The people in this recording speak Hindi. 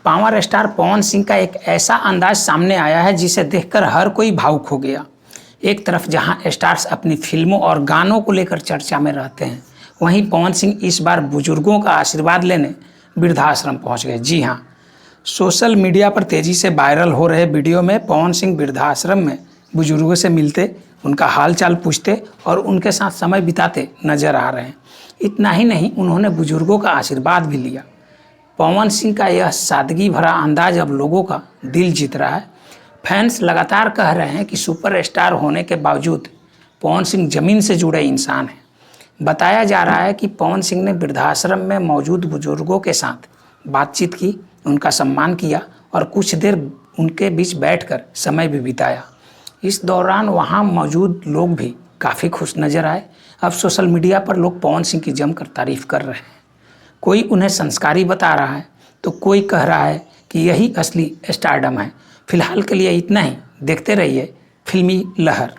पावर स्टार पवन सिंह का एक ऐसा अंदाज सामने आया है जिसे देखकर हर कोई भावुक हो गया। एक तरफ जहां स्टार्स अपनी फिल्मों और गानों को लेकर चर्चा में रहते हैं, वहीं पवन सिंह इस बार बुजुर्गों का आशीर्वाद लेने वृद्धाश्रम पहुंच गए। जी हां, सोशल मीडिया पर तेजी से वायरल हो रहे वीडियो में पवन सिंह वृद्धाश्रम में बुजुर्गों से मिलते, उनका हालचाल पूछते और उनके साथ समय बिताते नजर आ रहे हैं। इतना ही नहीं, उन्होंने बुजुर्गों का आशीर्वाद भी लिया। पवन सिंह का यह सादगी भरा अंदाज अब लोगों का दिल जीत रहा है। फैंस लगातार कह रहे हैं कि सुपरस्टार होने के बावजूद पवन सिंह जमीन से जुड़े इंसान हैं। बताया जा रहा है कि पवन सिंह ने वृद्धाश्रम में मौजूद बुजुर्गों के साथ बातचीत की, उनका सम्मान किया और कुछ देर उनके बीच बैठकर समय भी बिताया। इस दौरान वहां मौजूद लोग भी काफ़ी खुश नजर आए। अब सोशल मीडिया पर लोग पवन सिंह की जमकर तारीफ कर रहे हैं। कोई उन्हें संस्कारी बता रहा है तो कोई कह रहा है कि यही असली स्टारडम है। फिलहाल के लिए इतना ही। देखते रहिए फिल्मी लहर।